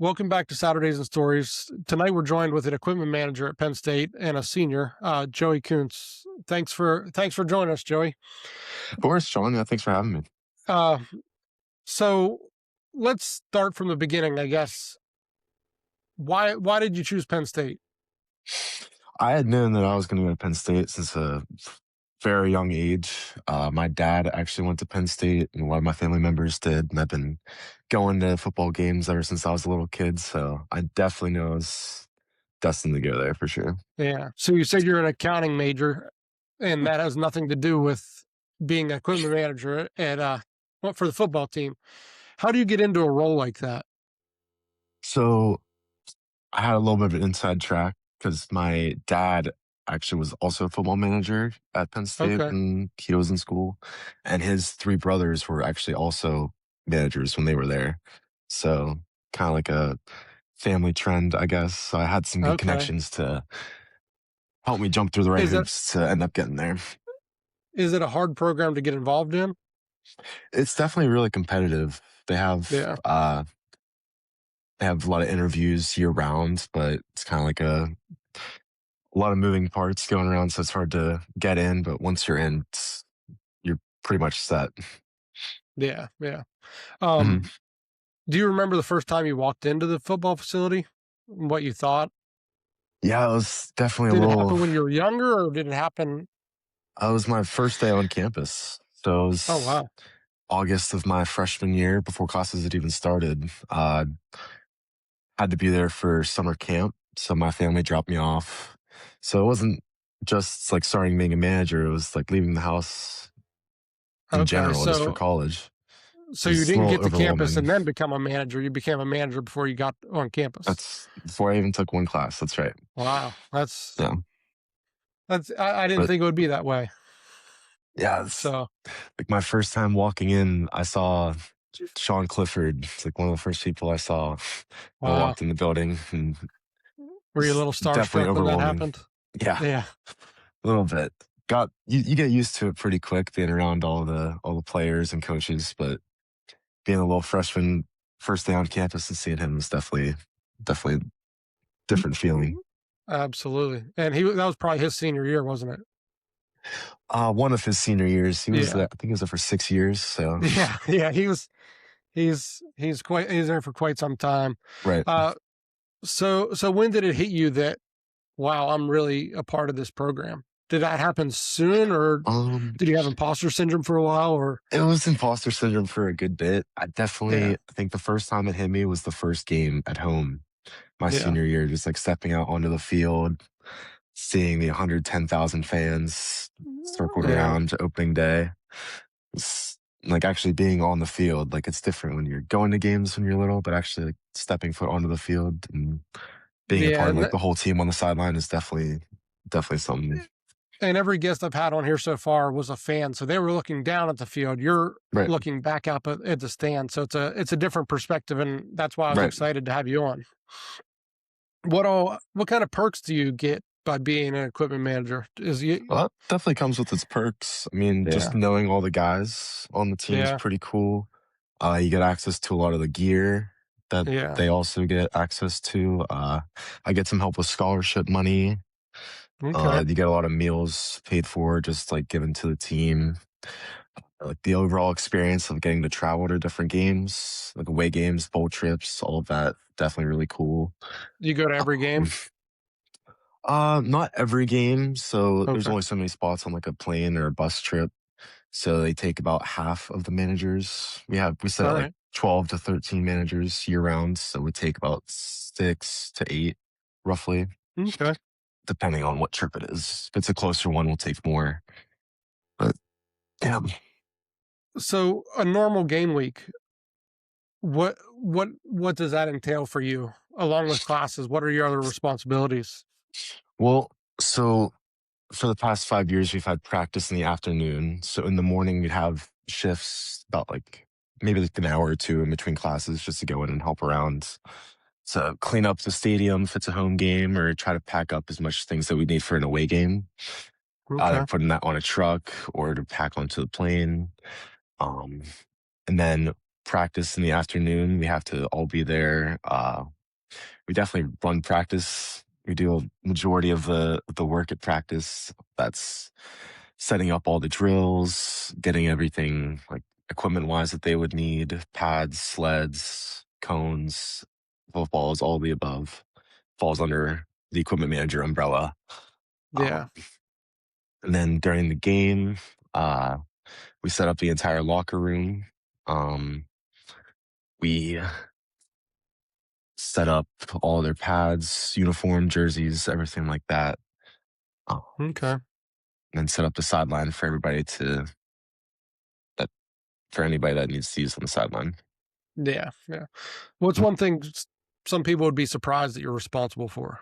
Welcome back to Saturdays and Stories. Tonight we're joined with an equipment manager at Penn State and a senior, Joey Kuntz. Thanks for joining us, Joey. Of course, Sean. Yeah, thanks for having me. Uh, so let's start from the beginning, I guess. Why did you choose Penn State? I had known that I was going to go to Penn State since a very young age. My dad actually went to Penn State, and a lot of my family members did. And I've been going to football games ever since I was a little kid. So I definitely know I was destined to go there for sure. Yeah. So you said you're an accounting major, and that has nothing to do with being an equipment manager for the football team. How do you get into a role like that? So I had a little bit of an inside track because my dad actually was also a football manager at Penn State Okay. when he was in school, and his three brothers were actually also managers when they were there. So kind of like a family trend, I guess. So I had some good Okay. connections to help me jump through the right Is it hoops to end up getting there. is it a hard program to get involved in? It's definitely really competitive. Yeah. They have a lot of interviews year round, but it's kind of like a lot of moving parts going around, so it's hard to get in. But once you're in, you're pretty much set. Yeah. Yeah. Mhm. Um, do you remember the first time you walked into the football facility? What you thought? Yeah, it was definitely a Did it little. happen when you were younger, or did it happen? It was my first day on campus, so it Oh was wow. August of my freshman year before classes had even started. Had to be there for summer camp, so my family dropped me off. So it wasn't just like starting being a manager; it was like leaving the house in Okay. general, just for So college. so It you was a didn't little get to campus overwhelming. and then become a manager. You became a manager before you got on campus. That's before I even took one class. That's right. Wow. That's Yeah, that's I didn't but think it would be that way. yeah, it's So like my first time walking in. I saw Sean Clifford. It's like one of the first people I saw when I wow. walked in the building, and Were you a it's little definitely starstruck when that overwhelming. happened? Yeah, Yeah. a little bit. You get used to it pretty quick being around all the players and coaches, but being a little freshman first day on campus and seeing him was definitely different feeling. Absolutely. And that was probably his senior year, wasn't it? One of his senior years, he was Yeah. there, I think he was there for 6 years. So Yeah. Yeah. He's there for quite some time. right. Uh, so when did it hit you that, wow, I'm really a part of this program? Did that happen soon, or Um, did you have imposter syndrome for a while? Or it was imposter syndrome for a good bit. yeah, I think the first time it hit me was the first game at home my yeah, senior year, just like stepping out onto the field, seeing the 110,000 fans circled yeah, around opening day. It's like actually being on the field. Like it's different when you're going to games when you're little, but actually like stepping foot onto the field and being a yeah. part of like the whole team on the sideline is definitely something. And every guest I've had on here so far was a fan, so they were looking down at the field. You're Right. looking back up at the stand, so it's a different perspective, and that's why I was Right. excited to have you on. What kind of perks do you get by being an equipment manager? Is you Well, that definitely comes with its perks. I mean, just Yeah, knowing all the guys on the team is yeah, pretty cool. You get access to a lot of the gear that yeah. they also get access to. I get some help with scholarship money. Okay. You get a lot of meals paid for, just like given to the team. Like the overall experience of getting to travel to different games, like away games, bowl trips, all of that, definitely really cool. You go to every Um, game? not every game. So there's Okay. only so many spots on like a plane or a bus trip. So they take about half of the managers. We set All at like right. 12 to 13 managers year round. So we take about 6 to 8 roughly, Okay. depending on what trip it is. If it's a closer one, we'll take more. But yeah. So a normal game week, what does that entail for you? Along with classes, what are your other responsibilities? Well, so for the past 5 years, we've had practice in the afternoon. So in the morning, we'd have shifts about like maybe like an hour or two in between classes just to go in and help around to clean up the stadium if it's a home game or try to pack up as much things that we need for an away game, either Okay. putting that on a truck or to pack onto the plane. Um, and then practice in the afternoon. We have to all be there. We definitely run practice. We do a majority of the work at practice. That's setting up all the drills, getting everything like equipment wise that they would need, pads, sleds, cones, footballs, all of the above. Falls under the equipment manager umbrella. Yeah. Um, and then during the game, uh, we set up the entire locker room. We set up all their pads, uniform, jerseys, everything like that. Um, Okay. and then set up the sideline for everybody that for anybody that needs to use on the sideline. Yeah. Yeah. What's Mm, one thing some people would be surprised that you're responsible for?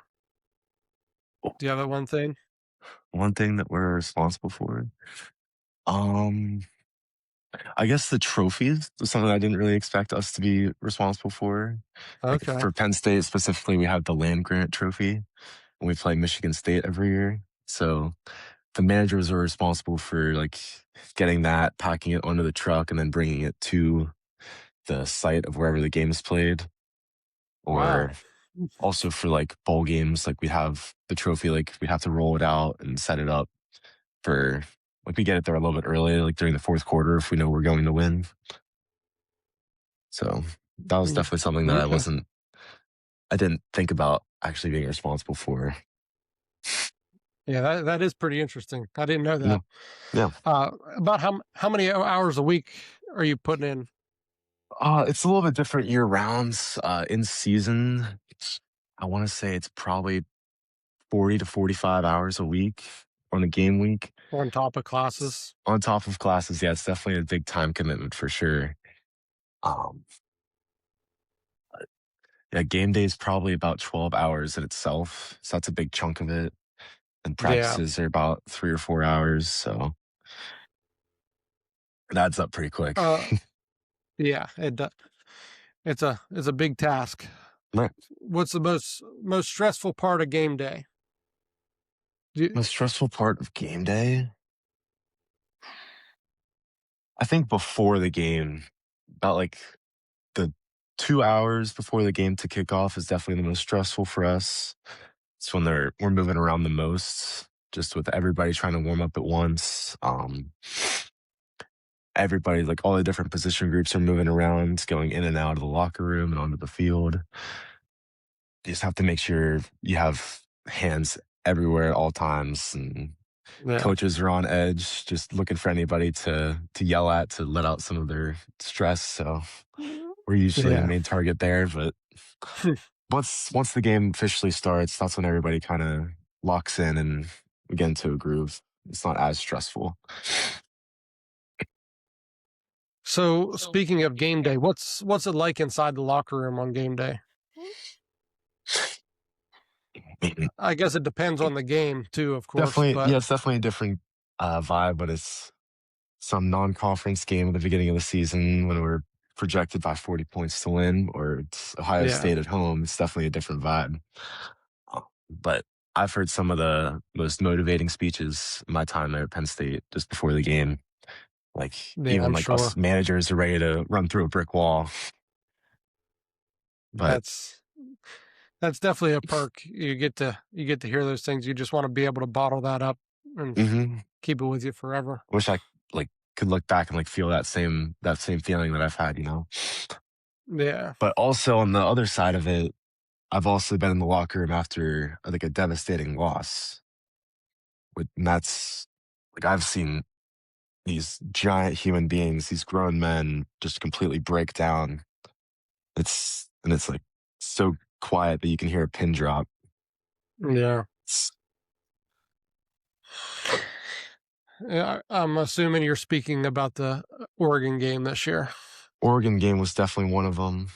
Do you have that one thing? One thing that we're responsible for, um, I guess the trophies was something I didn't really expect us to be responsible for. Like Okay. for Penn State specifically, we have the land grant trophy, and we play Michigan State every year. So the managers are responsible for like getting that, packing it onto the truck, and then bringing it to the site of wherever the game is played. Wow. Or also for like bowl games, like we have the trophy, like we have to roll it out and set it up for like we get it there a little bit early, like during the fourth quarter if we know we're going to win. So that was Mm, definitely something that okay. I didn't think about actually being responsible for. Yeah, that is pretty interesting. I didn't know Yeah. that. Yeah. About how many hours a week are you putting in? It's a little bit different year round. In season, I want to say it's probably 40 to 45 hours a week on a game week. On top of classes? On top of classes, yeah, it's definitely a big time commitment for sure. Um, yeah, game day is probably about 12 hours in itself. So that's a big chunk of it. And Yeah. practices are about 3 or 4 hours. So it adds up pretty quick. Uh, yeah, it's a big task. Right. What's the most stressful part of game day? Do you, Most stressful part of game day? I think before the game, about like the 2 hours before the game to kick off is definitely the most stressful for us. It's when we're moving around the most, just with everybody trying to warm up at once. Everybody, like all the different position groups are moving around, going in and out of the locker room and onto the field. You just have to make sure you have hands everywhere at all times, and yeah. coaches are on edge, just looking for anybody to yell at to let out some of their stress. So we're usually the Yeah. main target there. But once the game officially starts, that's when everybody kind of locks in and we get into a groove. It's not as stressful. So speaking of game day, what's it like inside the locker room on game day? I guess it depends on the game too, of course, Definitely, but yeah, it's definitely a different vibe, but it's some non-conference game at the beginning of the season when we're projected by 40 points to win, or it's Ohio yeah. State at home. It's definitely a different vibe. But I've heard some of the most motivating speeches in my time there at Penn State just before the game. Like Yeah, even I'm like sure. us managers are ready to run through a brick wall. But That's that's definitely a perk. You get to hear those things. You just want to be able to bottle that up and mhm, keep it with you forever. I wish I like could look back and like feel that same feeling that I've had. Yeah. But also on the other side of it, I've also been in the locker room after like a devastating loss. And that's like I've seen these giant human beings, these grown men, just completely break down. It's like so quiet that you can hear a pin drop. Yeah. It's, Yeah, I'm assuming you're speaking about the Oregon game this year. Oregon game was definitely one of them.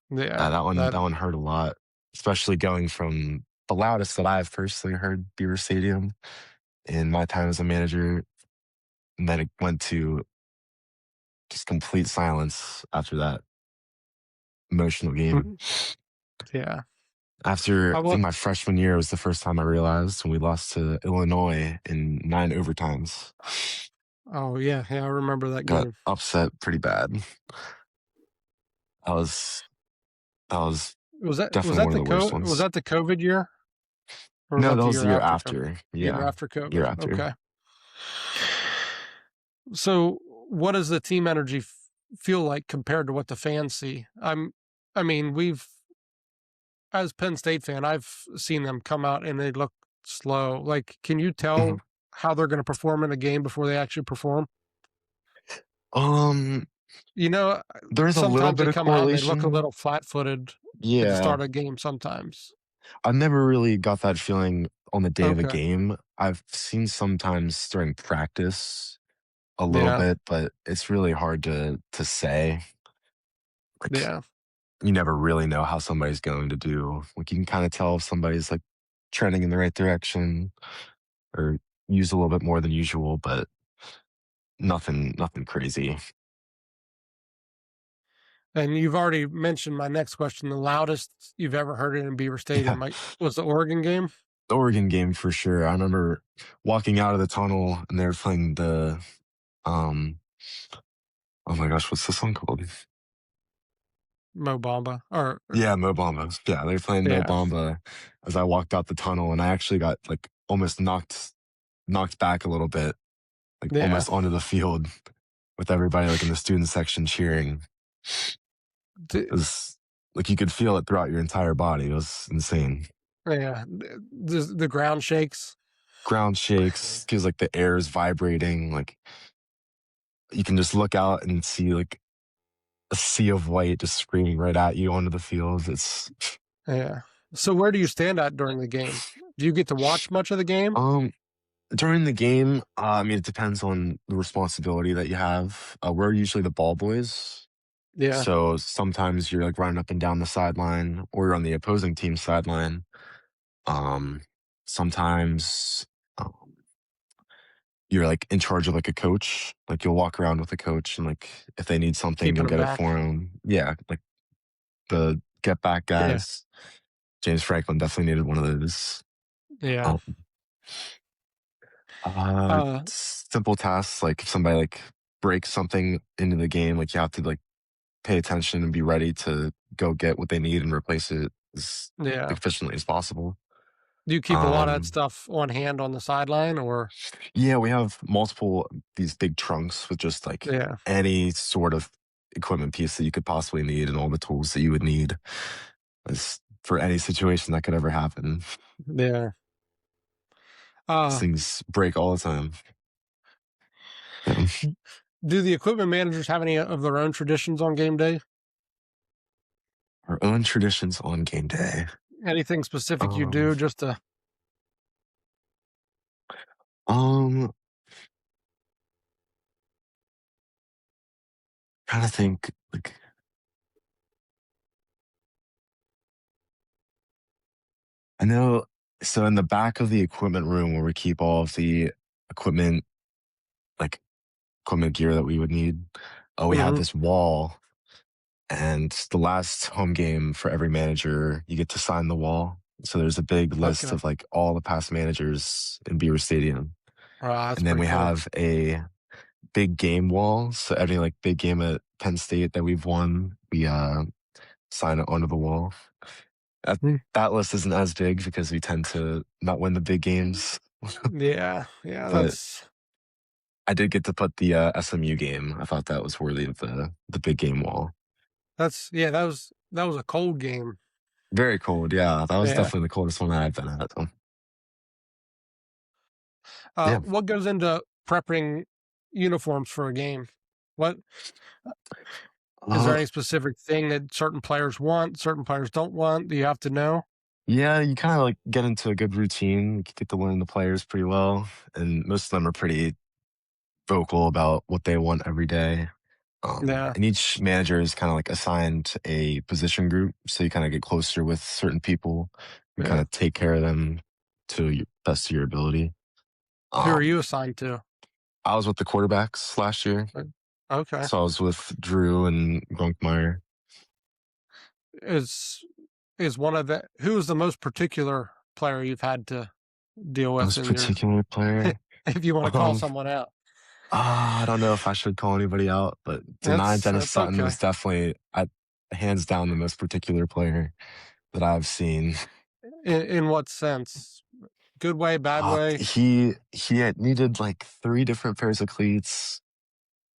Yeah, That one hurt a lot, especially going from the loudest that I've personally heard Beaver Stadium in my time as a manager, and then it went to just complete silence after that emotional game. mhm, yeah. After I I think will. my freshman year was the first time I realized when we lost to Illinois in 9 overtimes. Oh yeah, yeah. I remember that Got game. upset pretty bad. That was Was definitely that one of the the worst was ones. that the COVID year, or was No, that that the was year the year after COVID? after. Year Yeah, after year COVID. after. Okay. So, what does the team energy feel like compared to what the fans see? I mean, we've as Penn State fan, I've seen them come out and they look slow. Like, can you Mhm. tell how they're going to perform in a game before they actually perform? Um, You know, there's a little sometimes bit they of come out and they look a correlation. little flat-footed at the Yeah, start of a game sometimes. I never really got that feeling on the day of a Okay. game. I've seen sometimes during practice a little Yeah. bit, but it's really hard to say. Like Yeah. you never really know how somebody's going to do. Like you can kind of tell if somebody's like trending in the right direction or use a little bit more than usual, but nothing crazy. And you've already mentioned my next question. The loudest you've ever heard it in Beaver Yeah. Stadium, was the Oregon game? The Oregon game for sure. I remember walking out of the tunnel and they were playing the um oh my gosh, what's the song called? Mo Bamba, or Yeah, Mo Bamba. Yeah, they were playing Mo yeah, Bamba as I walked out the tunnel and I actually got like almost knocked back a little bit, like yeah. almost onto the field with everybody like in the student section cheering. D It was like you could feel it throughout your entire body. It was insane. Yeah, the ground shakes. Ground shakes, feels like the air is vibrating. Like you can just look out and see like a sea of white just screaming right at you onto the field. It's Yeah. So where do you stand at during the game? Do you get to watch much of the game? um during the game, I mean, it depends on the responsibility that you have. We're usually the ball boys. Yeah, So sometimes you're like running up and down the sideline or you're on the opposing team sideline. Um, sometimes um, you're like in charge of like a coach. Like you'll walk around with a coach and like if they need something, keeping you'll them get it back. for them. Yeah, like the get back Yeah, guys. James Franklin definitely needed one of those. yeah. Um, Uh, simple tasks like if somebody like breaks something into the game, like you have to like pay attention and be ready to go get what they need and replace it as yeah. efficiently as possible. Do you keep a lot of that Um, stuff on hand on the sideline, or yeah, we have multiple these big trunks with just like yeah, any sort of equipment piece that you could possibly need and all the tools that you would need as for any situation that could ever happen. yeah. These Uh, things break all the time. Yeah. do the equipment managers have any of their own traditions on game day? Our own traditions on game day. Anything specific you Um, do just to um, trying to think like I know. So in the back of the equipment room where we keep all of the equipment, like equipment gear that we would need, we have Mhm. this wall. And the last home game for every manager, you get to sign the wall. So there's a big list Okay. of like all the past managers in Beaver Stadium. That's And then pretty we cool. have a big game wall. So every like big game at Penn State that we've won, we sign it onto the wall. That, Hmm. that list isn't as big because we tend to not win the big games. Yeah, yeah, But I did get to put the SMU game. I thought that was worthy of the big game wall. yeah, that was a cold game. Very cold. Yeah, that was Yeah. definitely the coldest one that I've been at. So, yeah. What goes into prepping uniforms for a game? What is there Uh, any specific thing that certain players want, certain players don't want? Do you have to know? yeah, you kind of like get into a good routine. You get to learn the players pretty well, and most of them are pretty vocal about what they want every day. Yeah, And each manager is kind of like assigned a position group, so you kind of get closer with certain people and kind yeah. of take care of them to your best of your ability. Who are Um, you assigned to? I was with the quarterbacks last year, Uh, Okay. so I was with Drew and Gronkmeyer. Is is one of the who is the most particular player you've had to deal with Most in your particular player, if you want to call um, someone out? I don't know if I should call anybody out, but Denied Dennis That's Sutton okay. was definitely. hands down the most particular player that I've seen. In what sense? Good way, bad way? He had needed like 3 different pairs of cleats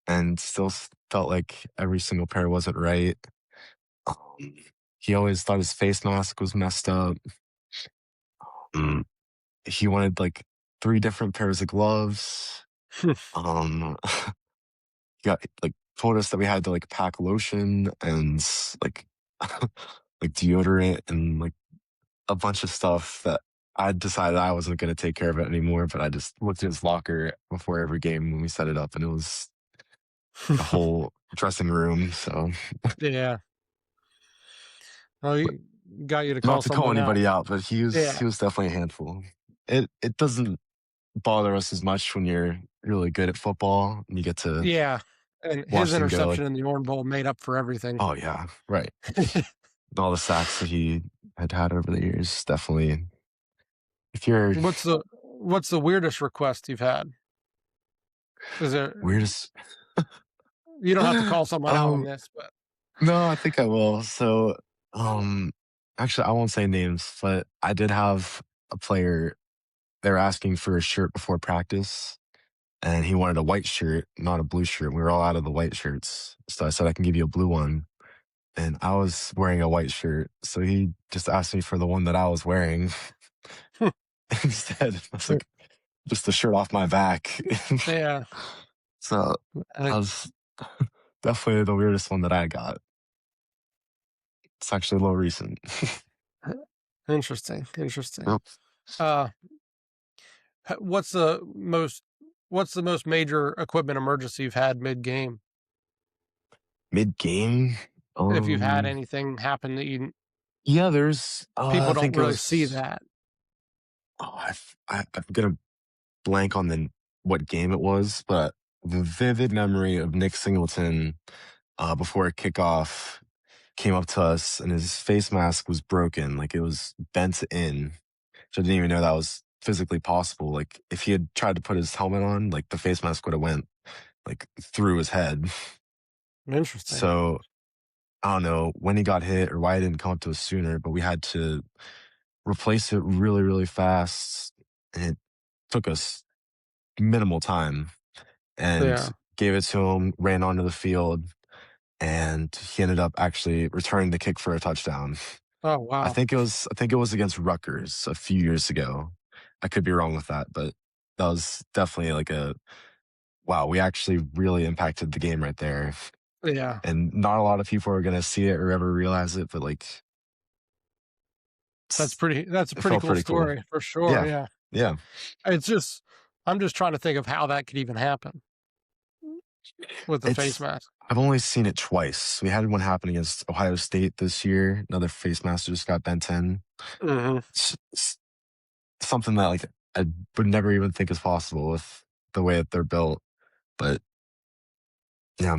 and still felt like every single pair wasn't right. Um, he always thought his face mask was messed up. Mm, he wanted like 3 different pairs of gloves. He got like told us that we had to like pack lotion and like like deodorant and like a bunch of stuff that I decided I wasn't going to take care of it anymore. But I just looked at his locker before every game when we set it up, and it was a whole dressing room. So Yeah. Oh, he got you to not call to call someone out. anybody out, but Yeah. he was definitely a handful. It doesn't bother us as much when you're really good at football and you get to Yeah. And his watch them go like, interception in the Orange Bowl made up for everything. oh yeah, right. All the sacks that he had over the years, definitely. If you're What's the weirdest request you've had? Is there weirdest, you don't have to call someone out on um, this, but no, I think I will. So, um, actually, I won't say names, but I did have a player. They were asking for a shirt before practice, and he wanted a white shirt, not a blue shirt. We were all out of the white shirts, so I said I can give you a blue one. And I was wearing a white shirt, so he just asked me for the one that I was wearing instead. I was like, just the shirt off my back. yeah. So Uh, that was definitely the weirdest one that I got. It's actually a little recent. Interesting. Interesting. Yep. Uh h- what's the most what's the most major equipment emergency you've had mid game? Mid game, If you've had anything happen that yeah, there's. people I don't think it really see was. that. I'm gonna blank on the what game it was, but the vivid memory of Nick Singleton before a kickoff came up to us, and his face mask was broken, like it was bent in. So I didn't even know that was physically possible. Like if he had tried to put his helmet on, like the face mask would have went like through his head. Interesting. So I don't know when he got hit or why it didn't come up to us sooner, but we had to replace it really, really fast. And it took us minimal time and Yeah. gave it to him, ran onto the field, and he ended up actually returning the kick for a touchdown. Oh wow. I think it was against Rutgers a few years ago. I could be wrong with that, but that was definitely like a wow, we actually really impacted the game right there. Yeah. And not a lot of people are gonna see it or ever realize it, but like it's, That's a it pretty felt cool pretty cool. story for sure. Yeah. Yeah. Yeah. It's just I'm just trying to think of how that could even happen with the face It's mask. I've only seen it twice. We had one happen against Ohio State this year. Another face mask just got bent in. Mhm. It's something that like I would never even think is possible with the way that they're built. But yeah.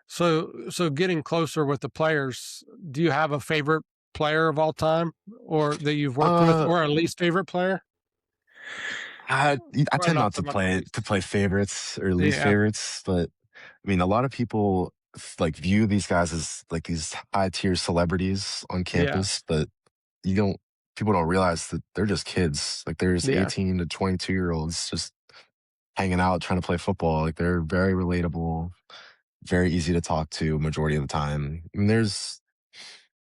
So getting closer with the players, do you have a favorite player of all time or that you've worked with Uh or a least favorite player? I I Or tend not not so much least. to play favorites or least Yeah. favorites, but I mean a lot of people like view these guys as like these high tier celebrities on Yeah. campus, but you don't people don't realize that they're just kids. Like there's Yeah. 18 to 22-year-olds just hanging out trying to play football. Like they're very relatable, very easy to talk to majority of the time. And there's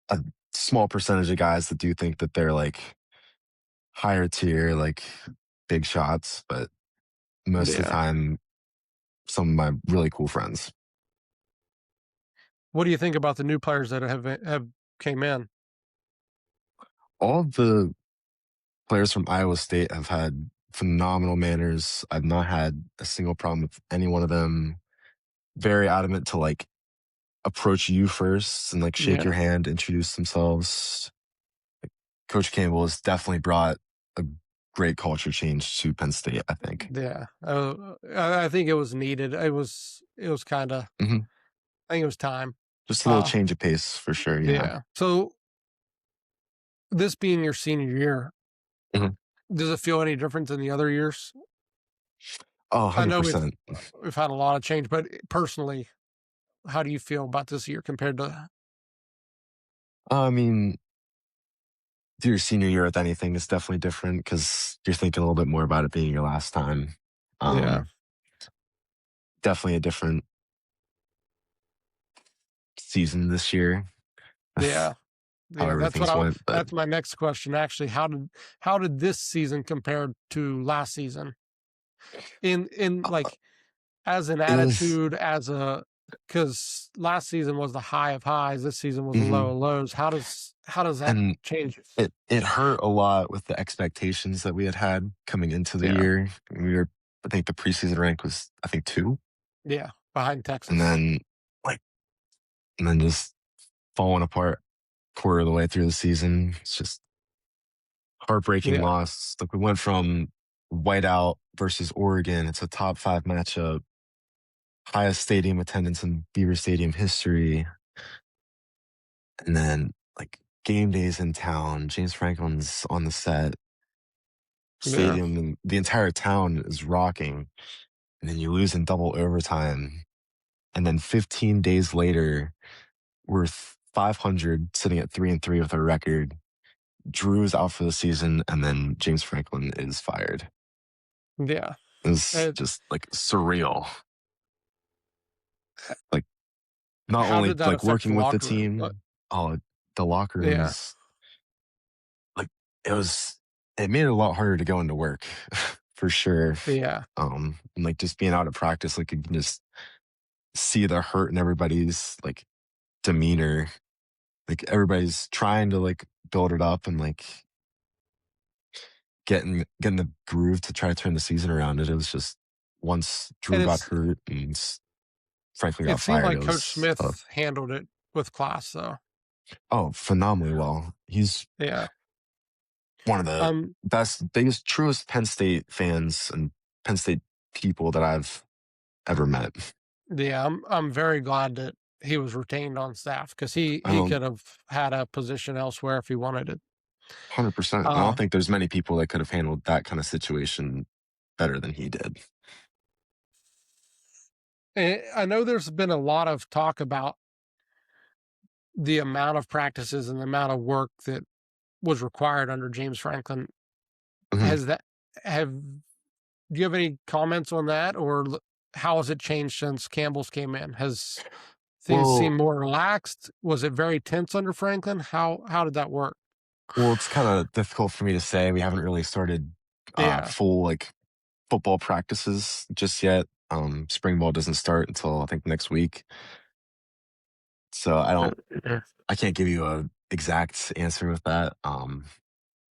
a small percentage of guys that do think that they're like higher tier, like big shots, but most of the Yeah. time, some of my really cool friends. What do you think about the new players that have came in? All of the players from Iowa State have had phenomenal manners. I've not had a single problem with any one of them. Very adamant to like approach you first and like shake Yeah. your hand, introduce themselves. Coach Campbell has definitely brought a great culture change to Penn State, I think. Yeah. I think it was needed. It was kinda Hmm. I think it was time. Just a little Uh, change of pace for sure. Yeah. yeah. So this being your senior year, Mhm. does it feel any different than the other years? Oh, I know 100%. we've had a lot of change, but personally, how do you feel about this year compared to? I mean, your senior year with anything is definitely different because you're thinking a little bit more about it being your last time. Yeah, Um, Definitely a different season this year, yeah, how yeah. everything's went. But That's my next question. Actually, how did this season compare to last season? In uh, like as an it was, attitude, as a because last season was the high of highs, this season was the low mhm. of lows. How does that And change? it hurt a lot with the expectations that we had coming into the Yeah, year. We were, I think the preseason rank was, I think, 2, yeah, behind and Texas. then like, and then just falling apart quarter of the way through the season. It's just heartbreaking Yeah, loss. Like we went from whiteout versus Oregon. It's a top 5 matchup, highest stadium attendance in Beaver Stadium history, and then like game days in town. James Franklin's on the set yeah, stadium, and the entire town is rocking. And then you lose in double overtime. And then 15 days later, we're 500, sitting at 3-3 with a record. Drew's out for the season, and then James Franklin is fired. yeah. It's Uh, just like surreal. Like not how only did that like affect the working with the locker room? team, oh, the locker Yeah, rooms, like it was, it made it a lot harder to go into work for sure. yeah, And like just being out at practice, like you can just see the hurt in everybody's like demeanor. Like everybody's trying to like build it up and like getting the groove to try to turn the season around. It was just once and Drew got hurt and Franklin it got seemed fired, it like Coach was tough. Smith handled it with class, though. Oh, phenomenally well. He's Yeah, one of the um, best, biggest, truest Penn State fans and Penn State people that I've ever met. yeah, I'm very glad that he was retained on staff because I he don't could have had a position elsewhere if he wanted it. 100%. I don't Uh, think there's many people that could have handled that kind of situation better than he did. I know there's been a lot of talk about the amount of practices and the amount of work that was required under James Franklin. Mhm. Has that have Do you have any comments on that, or how has it changed since Campbell's came in? Has things Well, seemed more relaxed? Was it very tense under Franklin? How did that work? it's kind of difficult for me to say. We haven't really started Yeah. full like football practices just yet. Spring ball doesn't start until I think next week. So Yeah. I can't give you a exact answer with that.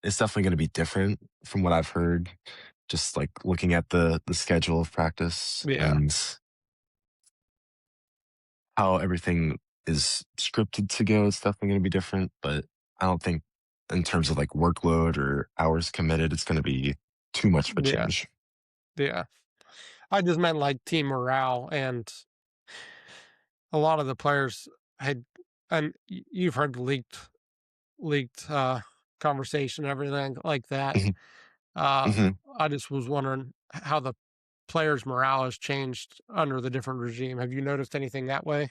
It's definitely going to be different from what I've heard. Just like looking at the schedule of practice Yeah. and how everything is scripted to go, it's definitely going to be different. But I don't think in terms of like workload or hours committed, it's going to be too much of a Yeah. change. Yeah. I just meant like team morale, and a lot of the players had, and you've heard the leaked conversation, everything like that. Mhm, Uh, mhm. I just was wondering how the players' morale has changed under the different regime. Have you noticed anything that way?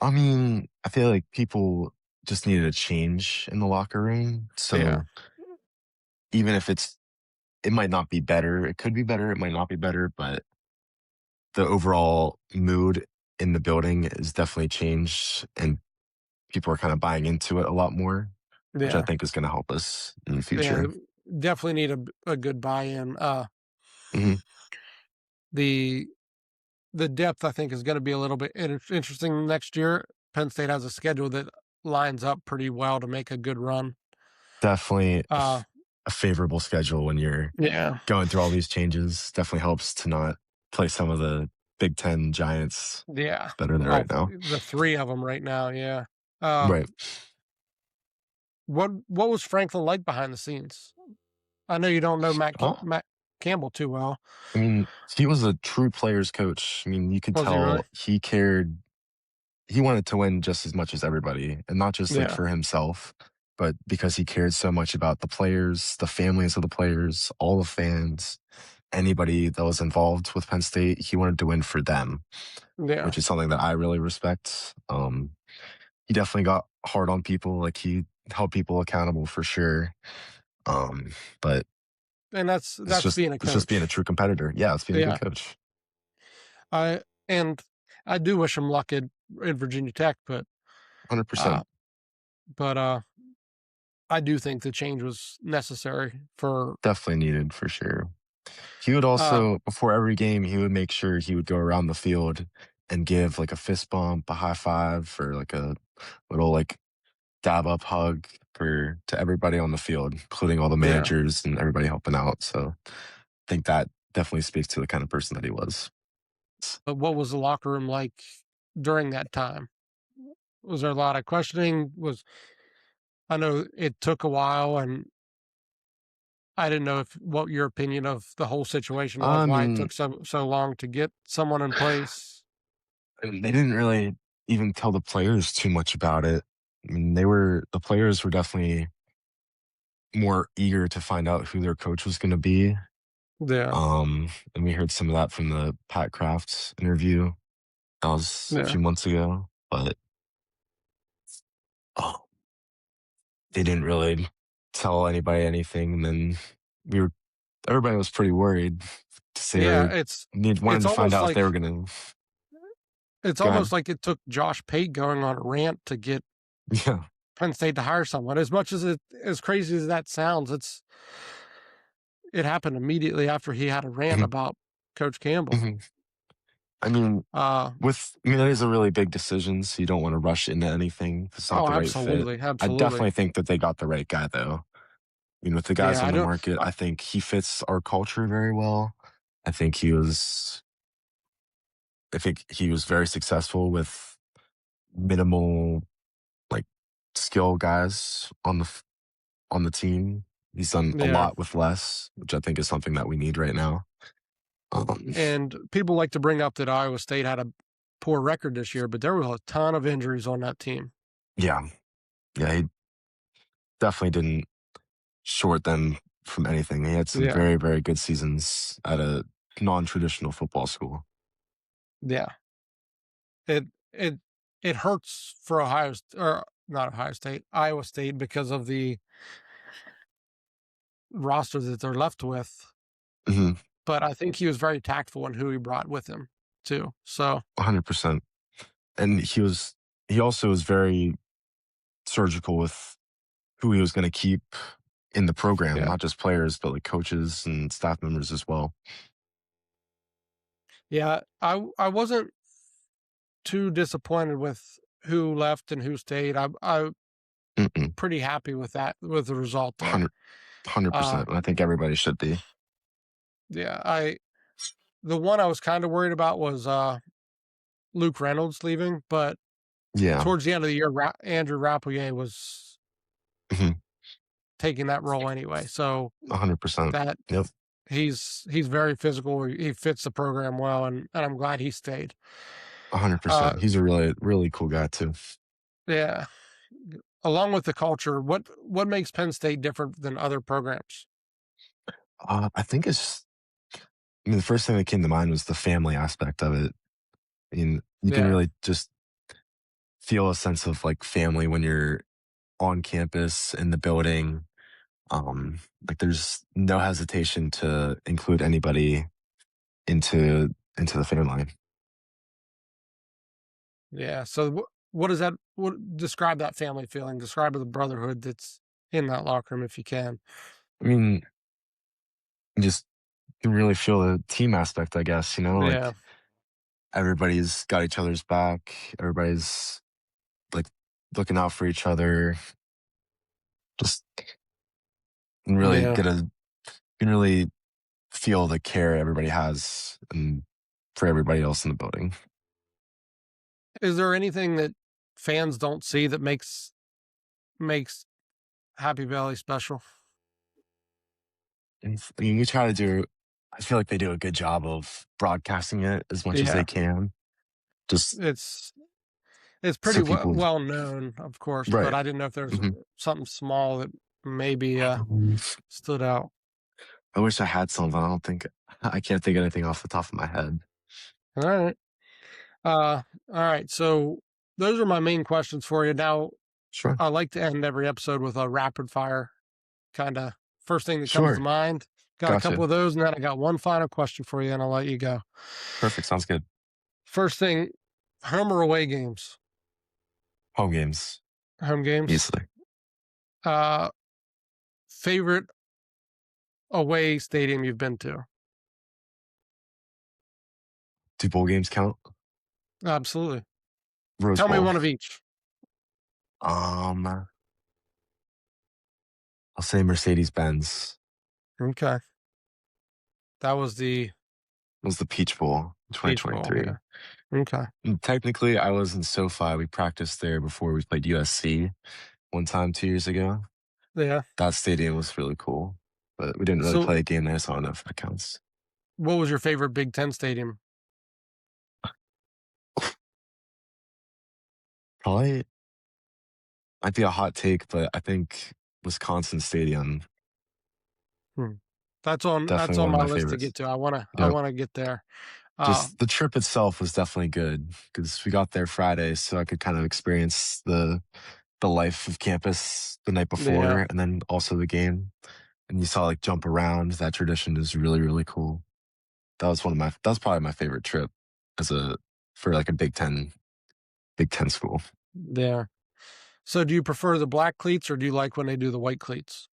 I mean, I feel like people just needed a change in the locker room. Yeah. So even if it might not be better, it could be better, it might not be better, but the overall mood in the building is definitely changed and people are kind of buying into it a lot more, which I Yeah. think is going to help us in the Yeah, future. definitely need a good buy-in. Hmm. The depth I think is going to be a little bit interesting next year. Penn State has a schedule that lines up pretty well to make a good run. Definitely Uh, a favorable schedule when you're yeah, going through all these changes. Definitely helps to not play some of the Big Ten giants yeah. that are there Oh, right now. the three of them right now. Yeah. Uh, Right. what was Franklin like behind the scenes? I know you don't know Oh, Matt Campbell too well. I mean, he was a true players coach. I mean, you could Was he really? tell he cared. He wanted to win just as much as everybody, and not just like Yeah. for himself, but because he cared so much about the players, the families of the players, all the fans. anybody that was involved with Penn State, he wanted to win for them, Yeah. which is something that I really respect. He definitely got hard on people. Like he held people accountable for sure. Um, but And that's being a it's just being a coach. true competitor. Yeah, it's being a good Yeah. coach. I and I do wish him luck in Virginia Tech, 100%. uh but I do think the change was necessary for Definitely needed for sure. He would uh also, before every game, he would make sure he would go around the field and give like a fist bump, a high five, or like a little like dab up hug to everybody on the field, including all the yeah. managers and everybody helping out. So I think that definitely speaks to the kind of person that he was. But what was the locker room like during that time? Was there a lot of questioning? I know it took a while, and I didn't know if what your opinion of the whole situation was, I why it mean, took so long to get someone in place. they didn't really even tell the players too much about it. I mean, the players were definitely more eager to find out who their coach was going to be. Yeah, And we heard some of that from the Pat Crafts interview. That was a yeah, few months ago, but oh, they didn't really tell anybody anything. And then we were, everybody was pretty worried to say they yeah. were wanted It's to find almost out if they like were going to it's go ahead. almost like it took Josh Pate going on a rant to get Yeah. Penn State to hire someone. As much as crazy as that sounds, it happened immediately after he had a rant Mhm, about Coach Campbell. mhm. I mean, Uh, that is a really big decision, so you don't want to rush into anything if it's not oh, the right fit. absolutely, I absolutely. definitely think that they got the right guy, though. With the guys Yeah, on I the don't. market, I think he fits our culture very well. I think he was I think he was very successful with minimal like skill guys on the team. He's done a Yeah, lot with less, which I think is something that we need right now. Um, and people like to bring up that Iowa State had a poor record this year, but there was a ton of injuries on that team. yeah, yeah, he definitely didn't short them from anything. He had some Yeah, very, very good seasons at a non-traditional football school. yeah. It it it hurts for or not Ohio State, Iowa State because of the roster that they're left with. Hmm. But I think he was very tactful in who he brought with him too. So 100%. And he also was very surgical with who he was going to keep in the program, yeah, not just players, but like coaches and staff members as well. yeah. I wasn't too disappointed with who left and who stayed. I Mm-mm. pretty happy with the result there. 100%. Uh, And I think everybody should be. yeah, the one I was kind of worried about was Luke Reynolds leaving, but Yeah. towards the end of the year, Andrew Rappleyea was Hmm. taking that role anyway. So 100%. that Yep. he's very physical. He fits the program well, and I'm glad he stayed. Uh, 100%. He's a really, really cool guy too. yeah. Along with the culture, what makes Penn State different than other programs? I think the first thing that came to mind was the family aspect of it. I mean, you can Yeah, really just feel a sense of like family when you're on campus in the building. Like there's no hesitation to include anybody into the family. yeah. So what is that? What describe that family feeling? Describe the brotherhood that's in that locker room, if you can. I mean, you just can really feel the team aspect, I guess, Yeah, like everybody's got each other's back. Everybody's like looking out for each other. Just can really yeah. can really feel the care everybody has and for everybody else in the building. Is there anything that fans don't see that makes Happy Valley special? And I mean, we try to do, I feel like they do a good job of broadcasting it as much as they Yeah, can, just it's it's pretty so people, well known, of course, but right. I didn't know if there's Hmm. something small that maybe stood out. I wish I had some, but I don't think I can't think of anything off the top of my head. All right. All right. So those are my main questions for you. Now, Sure. I like to end every episode with a rapid fire kind of first thing that comes to Sure. mind. Got a couple Gotcha. of those, and then I got one final question for you, and I'll let you go. Perfect. Sounds good. First thing, home or away games? Home games, Home games. easily. Uh, favorite away stadium you've been to? Do bowl games count? Absolutely. Rose Tell me Bowl. one of each. Um, I'll say Mercedes Benz. Okay. That was the It was the Peach Bowl in Peach Bowl. 2023. Yeah. Okay. And technically, I was in SoFi. We practiced there before we played USC one time 2 years ago. Yeah. That stadium was really cool, but we didn't really So, play a game there, so I don't know if that counts. what was your favorite Big Ten stadium? Probably might be a hot take, but I think Wisconsin Stadium, Hmm. That's on definitely one of my my list to favorites. get to. I Yep. wanna get there. Uh, Just the trip itself was definitely good because we got there Friday, so I could kind of experience the life of campus the night yeah, before and then also the game. And you saw like jump around. That tradition is really, really cool. That was probably my favorite trip as a for like a Big Ten school. yeah. So, do you prefer the black cleats or do you like when they do the white cleats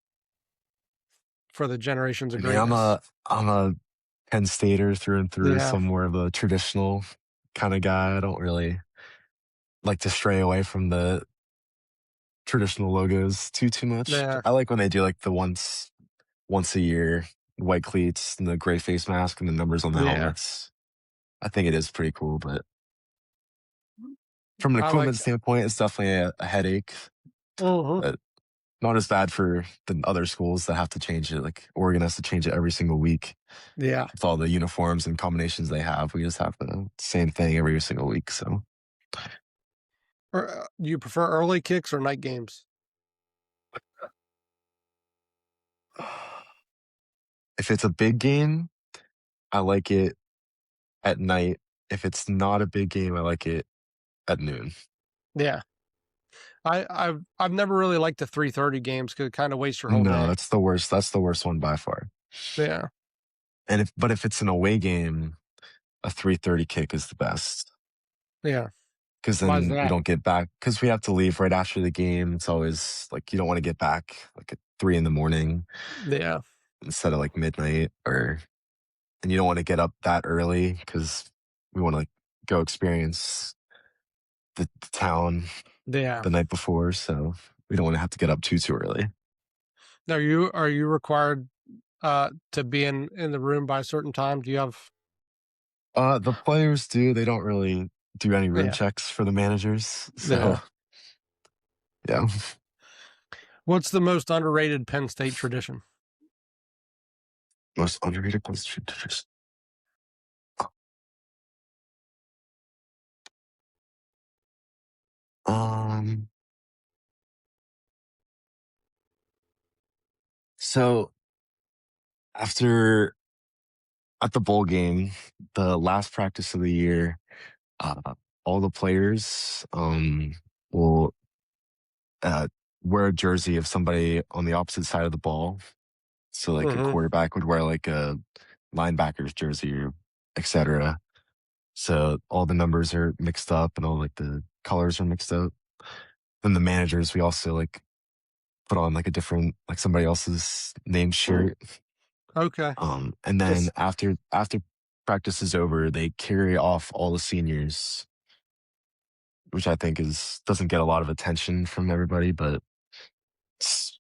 for the generations I of mean, greatness? I'm a Penn Stater through and through, Yeah, so I'm more of a traditional kind of guy. I don't really like to stray away from the traditional logos too much. yeah, I like when they do like the once a year white cleats and the gray face mask and the numbers on the yeah. helmets. I think it is pretty cool, but from an I like equipment standpoint, it's definitely a headache, Mhm. but not as bad for the other schools that have to change it. Like Oregon has to change it every single week Yeah. with all the uniforms and combinations they have. We just have the same thing every single week. So Or, do you prefer early kicks or night games? if it's a big game, I like it at night. If it's not a big game, I like it at noon. Yeah. I've never really liked the 3:30 games because it kinda wastes your whole No, day. that's the worst. That's the worst one by far. Yeah, And if it's an away game, a 3:30 kick is the best yeah. because Why is then we that? don't get back because we have to leave right after the game. It's always like you don't want to get back like at 3 in the morning Yeah, instead of like midnight or and you don't want to get up that early because we want to like go experience the town yeah. the night before. So we don't want to have to get up too early. Now are you required, to be in the room by a certain time? Do you have The players do. They don't really do any room Yeah, checks for the managers. So yeah. yeah. What's the most underrated Penn State tradition? Most underrated question. Um, so after at the bowl game, the last practice of the year, uh, all the players will uh, wear a jersey of somebody on the opposite side of the ball. So like a Mhm. quarterback would wear like a linebacker's jersey or etc. So all the numbers are mixed up and all like the colors are mixed up. Then the managers, we also like put on like a different like somebody else's name Mm. shirt. Okay. And then This after practice is over, they carry off all the seniors, which I think is doesn't get a lot of attention from everybody, but it's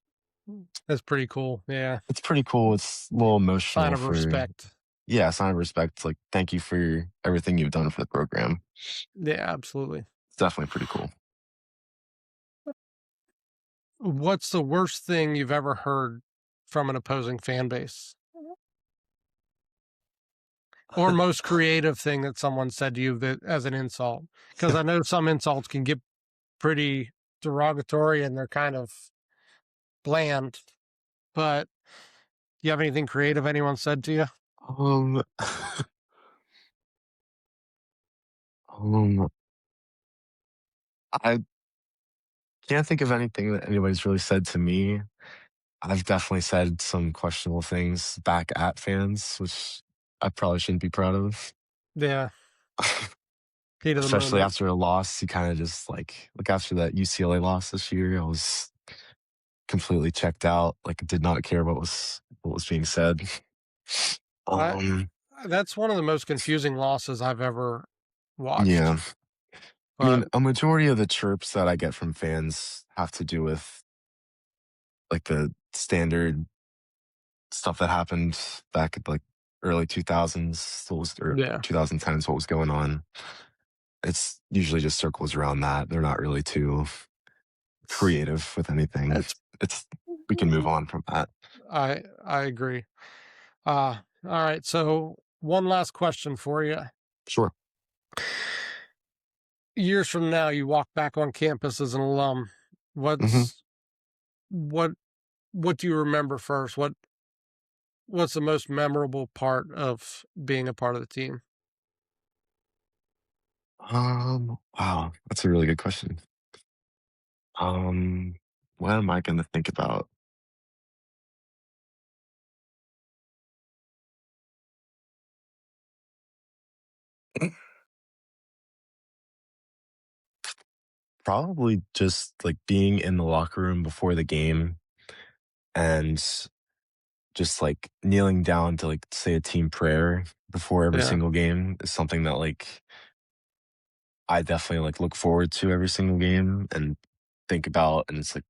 That's pretty cool. Yeah. it's pretty cool. It's a little Sign emotional of for respect. yeah, sign of respect. Like thank you for everything you've done for the program. Yeah, absolutely. It's definitely pretty cool. What's the worst thing you've ever heard from an opposing fan base? Or most creative thing that someone said to you that as an insult? Because I know some insults can get pretty derogatory and they're kind of bland, but you have anything creative anyone said to you? Um, um, I can't think of anything that anybody's really said to me. I've definitely said some questionable things back at fans, which I probably shouldn't be proud of. Yeah, heat of the Especially moment. after a loss, you kind of just like after that UCLA loss this year, I was completely checked out. Like, did not care what was being said. I Um, that's one of the most confusing losses I've ever watched. yeah. I mean, But a majority of the chirps that I get from fans have to do with like the standard stuff that happened back at like early 2000s, what was or yeah, 2010s, what was going on. It's usually just circles around that. They're not really too it's creative with anything. it's It's we can move on from that. I agree. All right. So one last question for you. Sure. Years from now, you walk back on campus as an alum. hmm What's what what do you remember first? What's the most memorable part of being a part of the team? Wow, that's a really good question. Um, what am I going to think about? Probably just like being in the locker room before the game and just like kneeling down to like say a team prayer before every Yeah, single game is something that like I definitely like look forward to every single game and think about, and it's like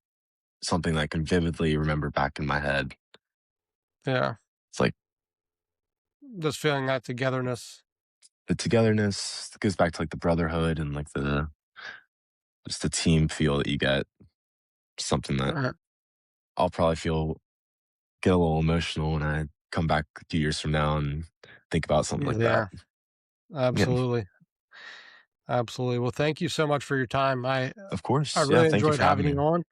something that I can vividly remember back in my head. yeah. It's like Just feeling that togetherness. the togetherness it goes back to like the brotherhood and like the just the team feel that you get. Something that Uh, I'll probably get a little emotional when I come back a few years from now and think about something like that. yeah, Yeah, absolutely, absolutely. Well, thank you so much for your time. I of I course. Yeah, really thank you enjoyed for having having me. you on.